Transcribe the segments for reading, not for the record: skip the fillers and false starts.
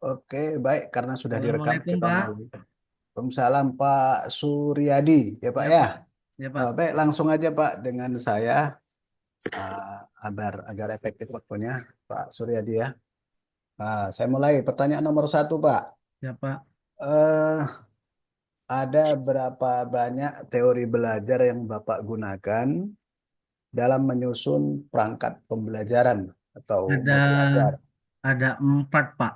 Oke, baik. Karena sudah direkam, Assalamualaikum kita Pak. mulai. Waalaikumsalam Pak Suryadi, ya Pak Ya ya. Pak. Ya Pak. Baik, langsung aja Pak dengan saya agar efektif waktunya, Pak Suryadi ya. Saya mulai pertanyaan nomor satu Pak. Ya Pak. Eh, ada berapa banyak teori belajar yang Bapak gunakan dalam menyusun perangkat pembelajaran atau Ada modul ajar? ada empat Pak.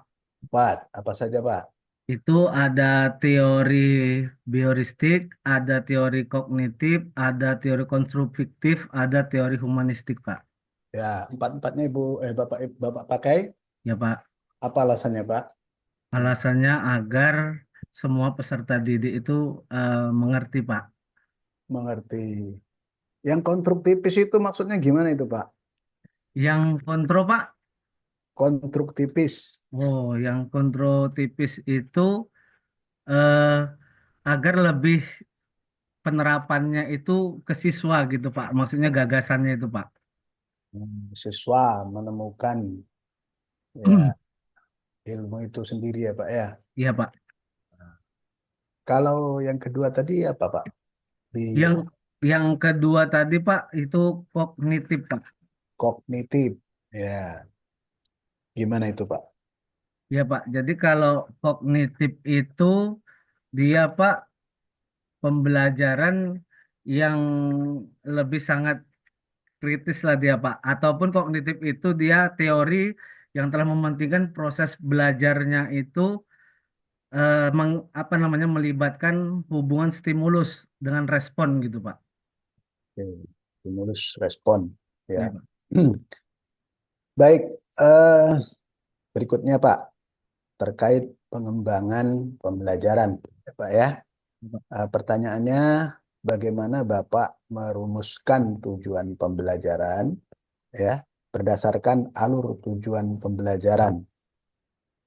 Empat, apa saja Pak? Itu ada teori bioristik, ada teori kognitif, ada teori konstruktif, ada teori humanistik Pak. Ya, empat-empatnya Bapak pakai. Ya Pak. Apa alasannya Pak? Alasannya agar semua peserta didik itu mengerti Pak. Mengerti. Yang konstruktivis itu maksudnya gimana itu Pak? Yang kontro Pak. Konstruktivis. Oh, yang kontro tipis itu eh, agar lebih penerapannya itu ke siswa gitu Pak. Maksudnya gagasannya itu Pak. Siswa menemukan ya ilmu itu sendiri ya Pak ya. Iya Pak. Kalau yang kedua tadi apa Pak? Di Yang yang kedua tadi Pak itu kognitif Pak. kognitif. Ya, gimana itu Pak? Ya Pak. Jadi kalau kognitif itu dia Pak pembelajaran yang lebih sangat kritis lah dia Pak. Ataupun kognitif itu dia teori yang telah mementingkan proses belajarnya itu apa namanya melibatkan hubungan stimulus dengan respon gitu Pak. Oke, stimulus respon. Ya. Iya Pak. Baik, berikutnya Pak terkait pengembangan pembelajaran, ya, Pak ya. Iya, Pak. Pertanyaannya, bagaimana Bapak merumuskan tujuan pembelajaran ya berdasarkan alur tujuan pembelajaran?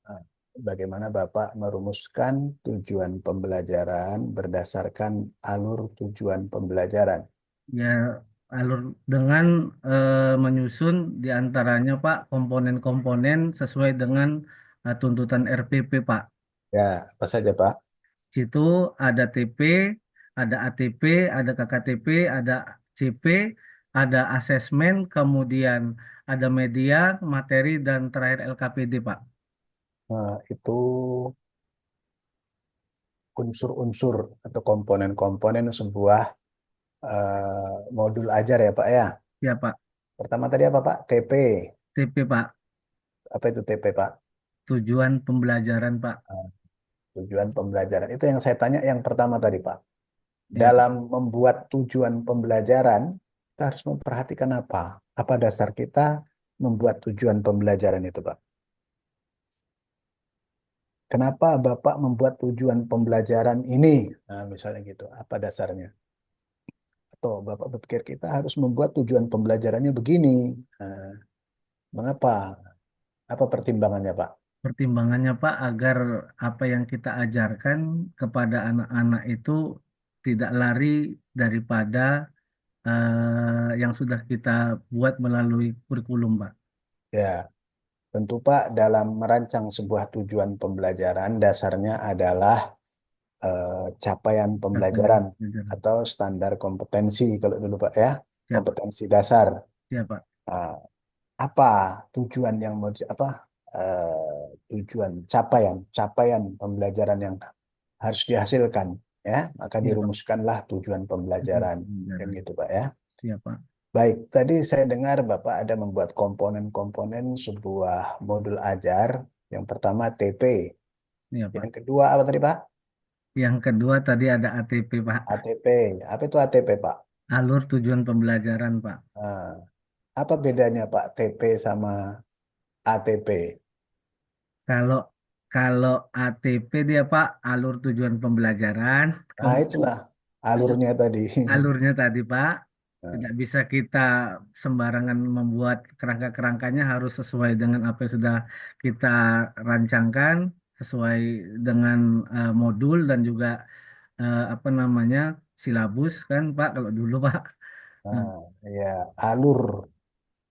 Nah, bagaimana Bapak merumuskan tujuan pembelajaran berdasarkan alur tujuan pembelajaran? Ya alur dengan menyusun diantaranya Pak komponen-komponen sesuai dengan tuntutan RPP Pak. Ya, apa saja Pak? Situ ada TP, ada ATP, ada KKTP, ada CP, ada asesmen, kemudian ada media, materi, dan terakhir LKPD Pak. Itu unsur-unsur atau komponen-komponen sebuah modul ajar ya Pak ya. Ya Pak. Pertama tadi apa Pak? TP. TP Pak. Apa itu TP Pak? Tujuan pembelajaran Pak. Nah, tujuan pembelajaran. Itu yang saya tanya yang pertama tadi Pak. Ya Pak. Dalam membuat tujuan pembelajaran, kita harus memperhatikan apa? Apa dasar kita membuat tujuan pembelajaran itu Pak? Kenapa Bapak membuat tujuan pembelajaran ini? Nah, misalnya gitu. Apa dasarnya? Atau Bapak berpikir kita harus membuat tujuan pembelajarannya begini. Nah, mengapa? Apa pertimbangannya Pak? Pertimbangannya Pak agar apa yang kita ajarkan kepada anak-anak itu tidak lari daripada yang sudah kita buat melalui kurikulum Pak. Ya, tentu Pak, dalam merancang sebuah tujuan pembelajaran, dasarnya adalah eh, capaian Apa yang pembelajaran diajarkan. atau standar kompetensi kalau dulu Pak ya, Ya Pak. kompetensi dasar. Ya Pak. Nah, apa tujuan yang mau tujuan capaian pembelajaran yang harus dihasilkan ya, maka Ya Pak. dirumuskanlah tujuan Tujuan pembelajaran yang pembelajaran. gitu Pak ya. Ya Pak. Baik, tadi saya dengar Bapak ada membuat komponen-komponen sebuah modul ajar. Yang pertama TP. Ya Pak. Yang kedua apa tadi Pak? Yang kedua tadi ada ATP Pak. ATP. Apa itu ATP Pak? Alur tujuan pembelajaran Pak. Nah, apa bedanya Pak TP sama ATP? Kalau kalau ATP dia Pak alur tujuan pembelajaran. Nah, Kemudian itulah alurnya tadi. alurnya tadi Pak, Nah, tidak bisa kita sembarangan membuat kerangka-kerangkanya harus sesuai dengan apa yang sudah kita rancangkan, sesuai dengan modul dan juga apa namanya silabus kan Pak kalau dulu Pak. Nah, nah, ya, alur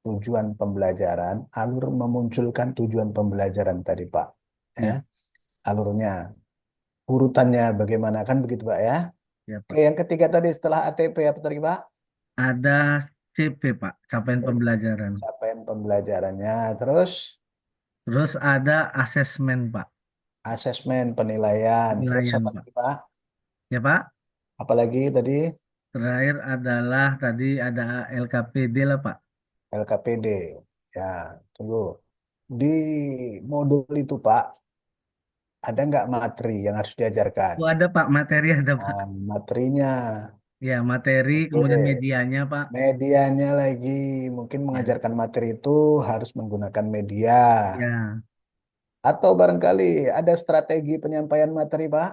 tujuan pembelajaran, alur memunculkan tujuan pembelajaran tadi Pak. ya, Ya, alurnya, urutannya bagaimana kan begitu Pak ya. ya Oke, Pak. yang ketiga tadi setelah ATP apa tadi Pak? Ada CP Pak, capaian pembelajaran. Capaian pembelajarannya, terus Terus ada asesmen Pak, asesmen penilaian, terus penilaian apa Pak. lagi Pak? Ya Pak. Apalagi tadi Terakhir adalah tadi ada LKPD lah Pak. LKPD. Ya, tunggu. Di modul itu Pak, ada nggak materi yang harus diajarkan? Oh ada Pak, materi ada Pak. Materinya, Ya materi, kemudian oke. medianya Pak. Medianya lagi, mungkin Ya, mengajarkan materi itu harus menggunakan media. ya, Atau barangkali ada strategi penyampaian materi Pak?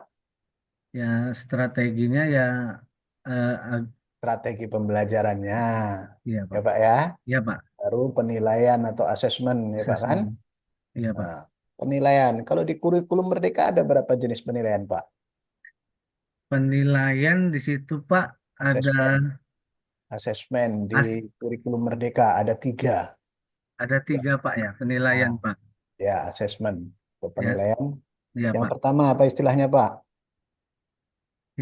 ya strateginya ya, eh, Strategi pembelajarannya, ya ya Pak. Pak ya. Ya Pak, Baru penilaian atau asesmen, ya Pak kan. asesmen. Ya Pak. Nah, penilaian. Kalau di kurikulum Merdeka ada berapa jenis penilaian, Pak? Penilaian di situ Pak ada Asesmen. Asesmen di as, kurikulum Merdeka ada tiga. ada Ya, tiga Pak ya penilaian ah, Pak. ya asesmen. Untuk Ya, penilaian. ya Yang Pak. pertama apa istilahnya, Pak?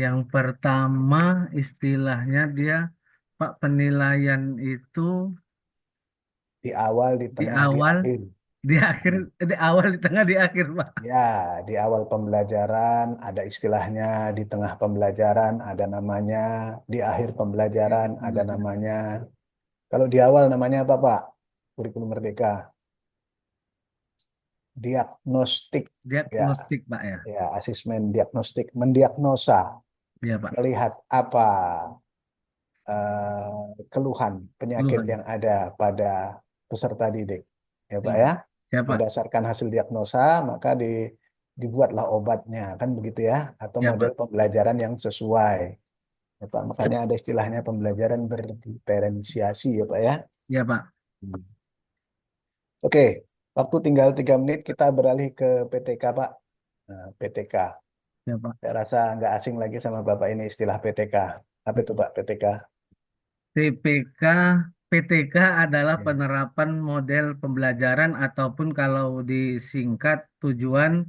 Yang pertama istilahnya dia Pak, penilaian itu Di awal, di di tengah, di awal, akhir. di akhir, di awal, di tengah, di akhir Pak. Ya, di awal pembelajaran ada istilahnya, di tengah pembelajaran ada namanya, di akhir Ya, pembelajaran ada pembelajaran. namanya. Kalau di awal namanya apa, Pak? Kurikulum Merdeka. Diagnostik, ya, Diagnostik Pak ya. ya, asesmen diagnostik, mendiagnosa, Iya Pak. melihat apa keluhan penyakit Keluhan. yang ada pada peserta didik, ya Pak Iya ya. Pak. Ya Pak. Berdasarkan hasil diagnosa, maka dibuatlah obatnya, kan begitu ya, atau Ya model Pak. pembelajaran yang sesuai. Ya, Pak. Makanya ada istilahnya pembelajaran berdiferensiasi ya Pak ya. Ya Pak. Hmm. Oke, waktu tinggal 3 menit kita beralih ke PTK Pak. Nah, PTK. Ya Pak. Saya rasa nggak asing lagi sama Bapak ini istilah PTK. Apa itu Pak PTK? TPK, PTK adalah Ya, penerapan model pembelajaran ataupun kalau disingkat tujuan,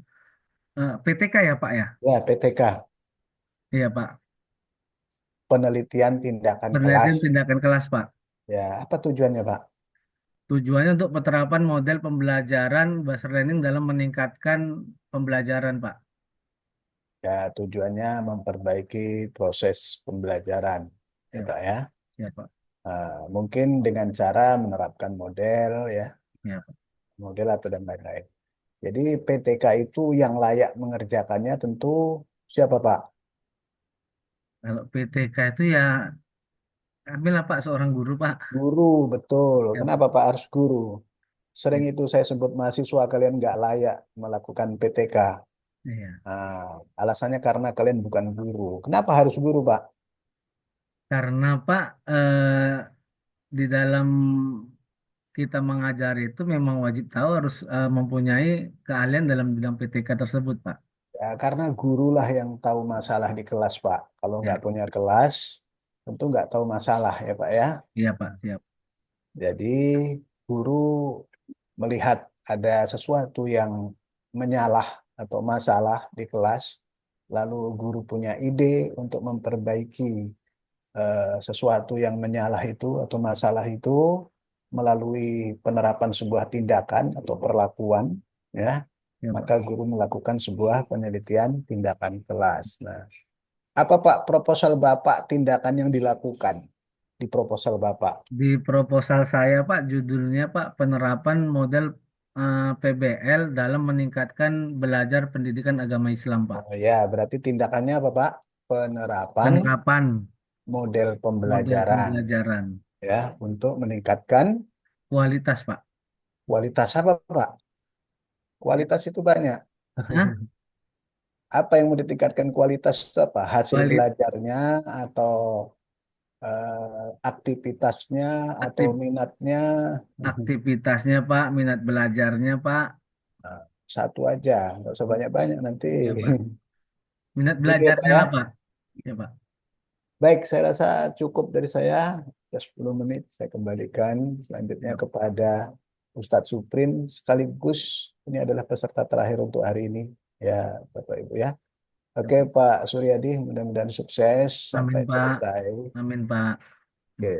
PTK ya Pak ya. ya PTK. Iya Pak. Penelitian tindakan kelas. Penelitian tindakan kelas Pak. Ya, apa tujuannya Pak? Tujuannya untuk penerapan model pembelajaran bahasa learning dalam meningkatkan pembelajaran Pak. Ya, tujuannya memperbaiki proses pembelajaran. Ya Ya, Pak ya. ya Pak. Mungkin dengan cara menerapkan model ya, Ya Pak. model atau dan lain-lain. Jadi PTK itu yang layak mengerjakannya tentu siapa Pak? Kalau PTK itu ya ambil lah Pak seorang guru Pak. Guru, betul. Ya Pak. Kenapa Pak harus guru? Sering Ya, itu saya sebut mahasiswa kalian nggak layak melakukan PTK. iya. Alasannya karena kalian bukan guru. Kenapa harus guru Pak? Karena Pak, di dalam kita mengajar itu memang wajib tahu harus mempunyai keahlian dalam bidang PTK tersebut Pak. Ya, karena gurulah yang tahu masalah di kelas Pak. Kalau nggak Ya, punya kelas, tentu nggak tahu masalah ya Pak ya. iya Pak. Siap. Jadi guru melihat ada sesuatu yang menyalah atau masalah di kelas, lalu guru punya ide untuk memperbaiki sesuatu yang menyalah itu atau masalah itu melalui penerapan sebuah tindakan atau perlakuan, ya, Ya Pak. maka guru melakukan sebuah penelitian tindakan kelas. Nah, apa Pak proposal Bapak tindakan yang dilakukan di proposal Bapak? Di proposal saya Pak, judulnya Pak, penerapan model PBL dalam meningkatkan belajar pendidikan agama Islam Pak. Oh ya, berarti tindakannya apa Pak? Penerapan Penerapan model model pembelajaran pembelajaran. ya untuk meningkatkan Kualitas Pak. kualitas apa Pak? Ya, Kualitas itu banyak. Hah? Apa yang mau ditingkatkan kualitas itu apa? Hasil Kuali- belajarnya atau aktivitasnya atau aktif, minatnya? aktivitasnya Pak, minat belajarnya Pak. Nah, satu aja, nggak usah banyak-banyak nanti. Ya Pak. Minat Gitu ya Pak belajarnya ya. apa? Ya Pak. Baik, saya rasa cukup dari saya. Sudah 10 menit saya kembalikan selanjutnya Ya, kepada Ustadz Suprin sekaligus Ini adalah peserta terakhir untuk hari ini. Ya, Bapak Ibu ya. Oke, Pak Suryadi, mudah-mudahan sukses sampai Amin Pak. selesai. Amin Pak. Oke,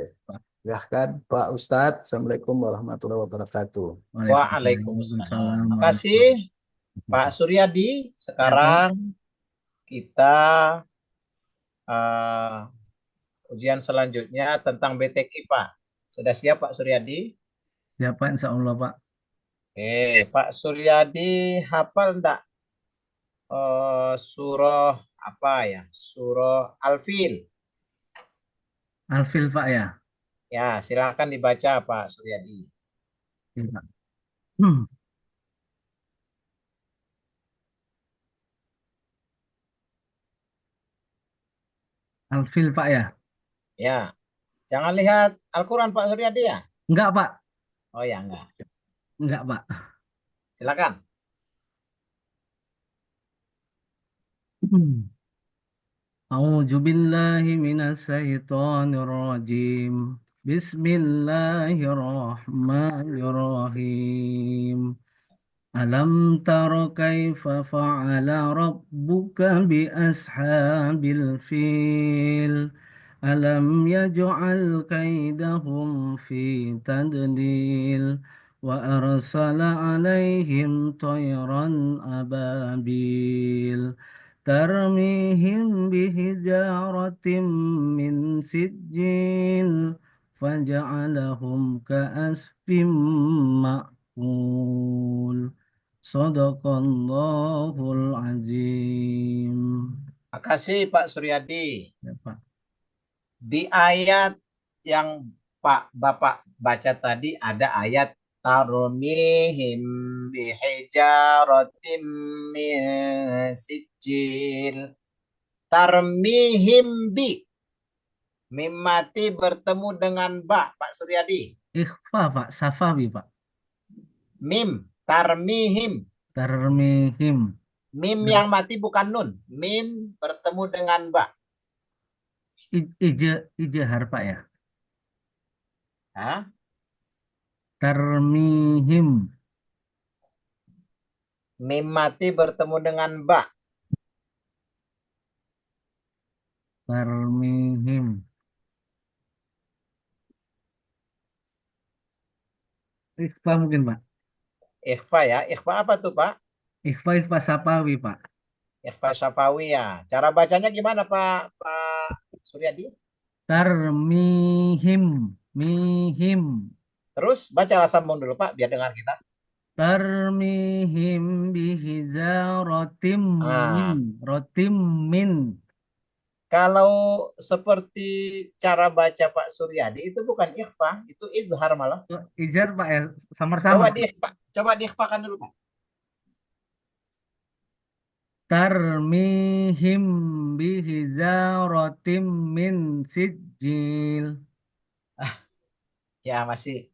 silahkan Pak Ustadz. Assalamualaikum warahmatullahi wabarakatuh. Waalaikumsalam. Waalaikumsalam Makasih warahmatullahi Pak wabarakatuh. Suryadi. Ya Pak. Sekarang kita eh, ujian selanjutnya tentang BTQ Pak. Sudah siap Pak Suryadi? Ya Pak, insya Allah Pak. Pak Suryadi hafal enggak surah apa ya? Surah Al-Fil. Alfil Pak ya. Ya, silakan dibaca Pak Suryadi. Ya, Pak. Hmm. Alfil Pak ya. Ya, jangan lihat Al-Quran Pak Suryadi ya. Enggak Pak. Oh ya, enggak. Enggak Pak. Silakan. Hmm. A'udzu billahi minasyaitonir rajim. Bismillahirrahmanirrahim. Alam tara kaifa fa'ala rabbuka bi ashabil fil. Alam yaj'al kaidahum fi tadlil wa arsala alaihim tayran ababil tarmihim bihijaratin min sijil faja'alahum ka'asfim ma'kul. Sadaqallahul azim. Makasih Pak Suryadi. Ya, Pak. Di ayat yang Bapak baca tadi ada ayat tarmihim bihijaratim min sijil. Tarmihim bi. Mim mati bertemu dengan ba, Pak Suryadi. Ikhfa, Pak. Safawi, Pak. Mim, tarmihim. Tarmihim. Mim yang mati bukan nun. Mim bertemu dengan ba. Ijehar, Pak ya. Hah? Tarmihim. Mim mati bertemu dengan ba. Tarmihim. Ikhfa mungkin, Pak. Ikhfa ya. Ikhfa apa tuh, Pak? Ikhfa Safawi, Pak. Ikhfa Syafawi ya. Cara bacanya gimana, Pak Suryadi? Tarmihim. Mihim. Terus bacalah sambung dulu, Pak, biar dengar kita. Tarmihim bihijaratim min. Ah, Rotim min. kalau seperti cara baca Pak Suryadi itu bukan ikhfa, itu izhar malah. Ijar, Pak ya. Samar-samar. Coba diikhfakan dulu, Pak. Tarmihim bihijaratim min sijil. Ya, masih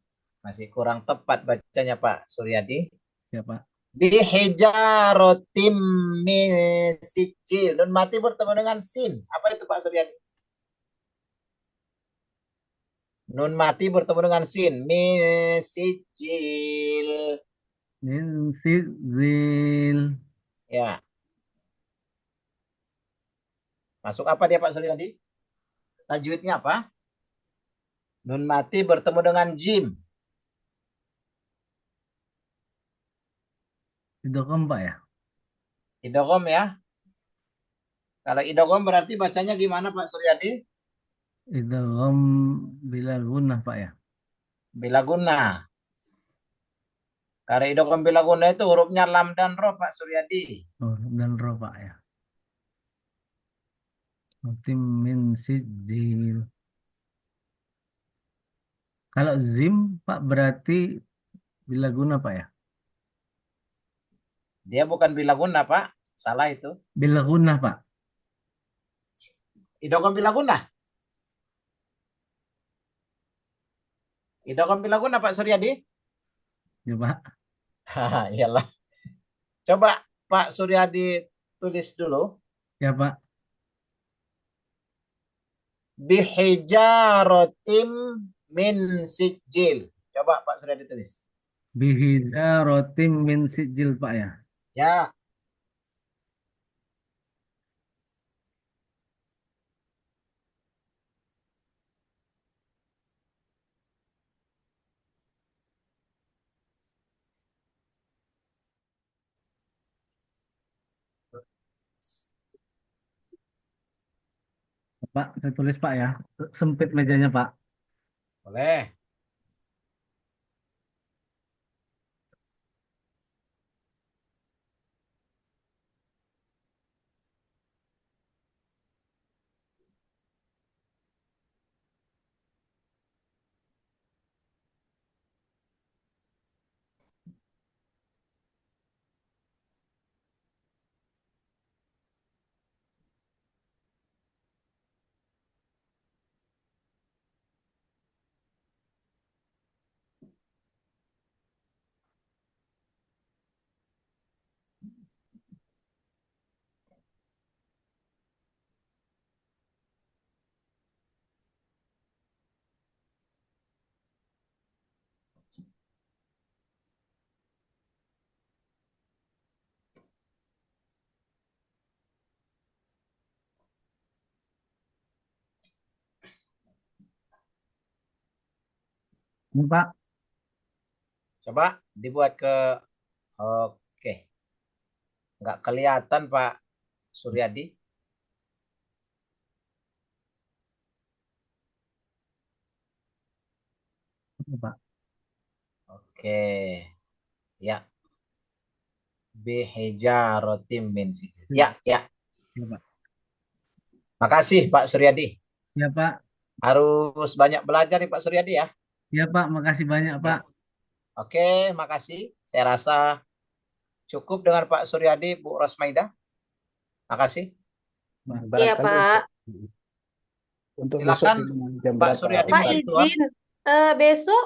kurang tepat bacanya Pak Suryadi. Ya, Pak. Bihijaratim min sijil. Nun mati bertemu dengan sin. Apa itu Pak Suryadi? Nun mati bertemu dengan sin. Min sijil. Min sijil. Ya. Masuk apa dia Pak Suryadi? Tajwidnya apa? Nun mati bertemu dengan jim. Idgham, Pak ya. Idgham ya. Kalau idgham berarti bacanya gimana Pak Suryadi? Idgham bila gunnah, Pak ya. Bila guna. Kalau idgham bila guna itu hurufnya lam dan ro Pak Suryadi. Oh, dan ro, Pak ya. Rotim min sijil. Kalau zim, Pak, berarti bila guna, Pak ya. Dia bukan bila guna Pak. Salah itu. Bila gunnah, Pak. Idgham bila guna. Idgham bila guna Pak Suryadi. Ya, Pak. Iyalah. Coba Pak Suryadi tulis dulu. Ya, Pak. Bihijaratim min sijil. Coba Pak Suryadi tulis. Bihiza rotim min sijil Pak ya. Ya, Pak, saya tulis Pak ya. Sempit mejanya Pak. boleh. Ini Pak. Coba dibuat ke, oke. Nggak kelihatan Pak Suryadi. Ini, Pak. Oke, ya. Bihijarotim min sijil. Ya, ya. Ya Pak. Makasih Pak Suryadi. Ya Pak. Harus banyak belajar nih Pak Suryadi ya. Ya Pak, makasih banyak Ya. Pak. Oke, makasih. Saya rasa cukup dengan Pak Suryadi, Bu Rosmaida. Makasih. Pak. Barangkali Iya, Pak. untuk besok Silakan jam Pak berapa? Suryadi Pak minta doa. izin, besok